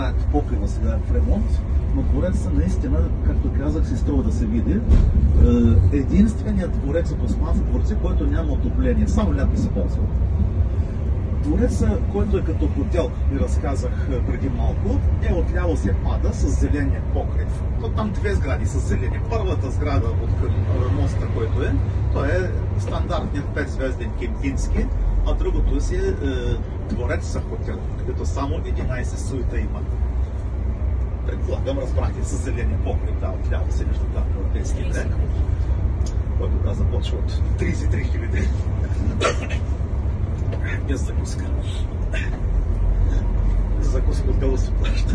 знаят покрива сега в ремонт, но двореца наистина, както казах, си струва да се види. Единственият дворец от османски дворци, който няма отопление, само лято се ползва. Двореца, който е като хотел, ви разказах преди малко, отляво се пада с зеления покрив. То там две сгради с зелени. Първата сграда от към моста, който той е стандартният 5-звезден кемпински, а другото си дворец за хотел, където само 11 суита има. Предполагам, разбрахте с зеления покрив, отляво се вижда там европейски бряг, който започва от 33 000. Без закуска. Закуска от гало се плаща.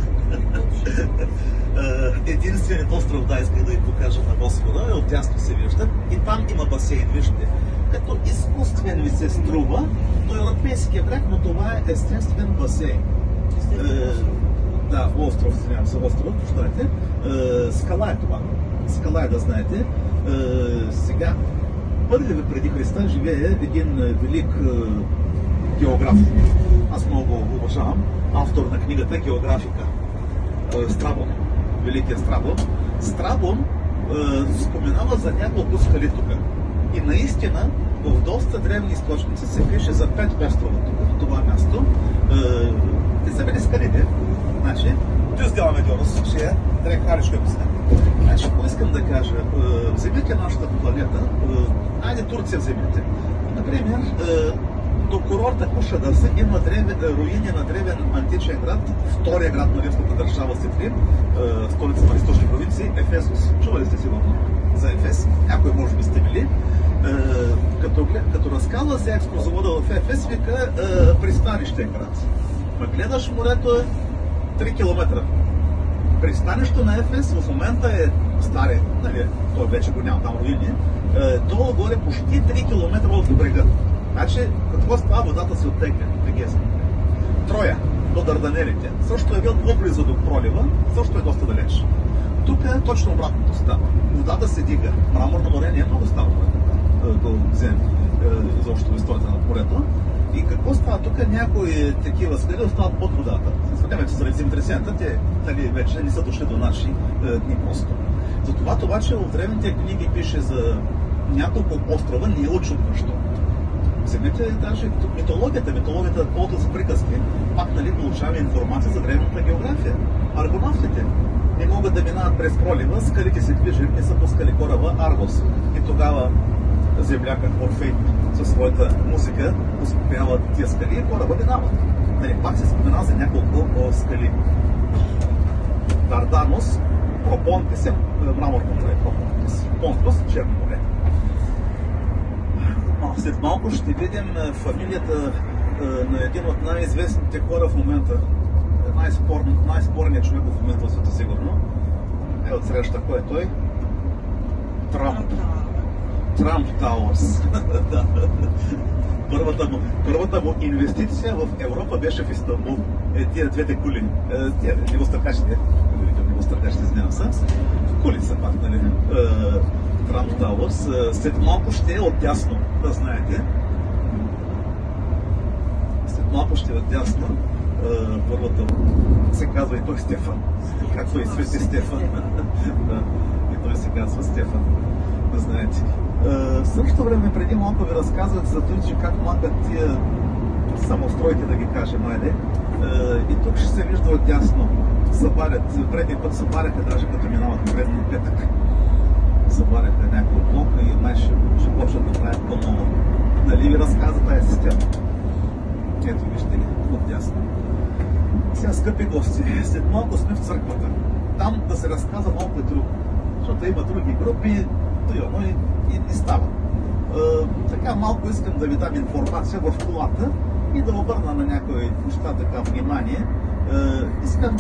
Единственият остров, исках да ви покажа на Босфора, отясно се вижда. И там има басейн, виждате. Като изкуствен ви се струва до европейския бряг, но това е естествен басейн. Остров, извинявам се, остров, прощайте. Скала е това. Скала е, да знаете. Сега, първи преди Христа живее един велик географ. Аз много уважавам. Автор на книгата Географика. Страбон. Великият Страбон. Страбон споменава за няколко скали тук. И наистина в доста древни източници се пише за 5 острова тук, в това място. Те са били скалите. Значи, тюзгаваме Дьорос, ще е дрехаришко обясня. Значи, какво искам да кажа? Вземете нашата планета, айде Турция вземете. Например, до курорта Кушадърса има руини на древен античен град, втория град на римската държава Ситрим, столица на източни провинции, Ефесус. Чували сте сигурно за Ефес? Някой може би сте били. Като разказва се екскурзовода в Ефес, вика пристанищен град. Гледаш, морето е 3 км. Пристанището на Ефес в момента е старе, нали, той вече го няма там руини, долу-горе почти 3 км от брега. Значи, какво става? Водата се оттегля в Егейско море. Троя, до Дарданелите. Също е бил по-близо до пролива, също е доста далеч. Тук е точно обратното става. Водата се дига. Мраморно море не е много старо, да вземем изобщо историята на морето. И какво става тук? Някои такива скали остават под водата. Съдемете заради земетресенията, те вече не са дошли до наши дни просто. Затова това, че в древните книги пише за няколко острова, не е очудващо. Вземете даже митологията е повод за приказки. Пак получаваме информация за древната география. Аргонавтите не могат да минават през пролива, скалите се движат и са пускали кораба Аргос. И тогава землякът Орфей със своята музика успява тия скали и кораба минават. Пак се спомена за няколко скали. Дарданос, Пропонтис, мраморно море, Пропонтис, Понтус, Черно море. След малко ще видим фамилията на един от най-известните хора в момента. Най-спорният човек в момента в света, сигурно. Отсреща, кой е той? Трамп Тауърс. Първата му инвестиция в Европа беше в Истанбул. Тия двете кули. Тия небостъркащите. Небостъркащите, извинявам се. Кули са пак, нали? Трамп Тауърс. След малко ще е отдясно, да знаете. След малко ще е отдясно. Първата се казва и той Стефан. Както и Свети Стефан. И той се казва Стефан. Да знаете. В същото време преди малко ви разказват за това, че как махат тия самостройки, да ги кажем, айде. И тук ще се вижда отдясно. Събарят. Предния път събаряха, даже като минават на предния петък. Събаряха някакво блока и май ще почнат да правят по-ново. Дали ви разказа тази система? Ето вижте ли, отдясно. Сега, скъпи гости, след малко сме в църквата. Там да се разказва малко и друго. Защото има други групи, и става. Така малко искам да ви дам информация в колата и да обърна на някои неща така внимание. Искам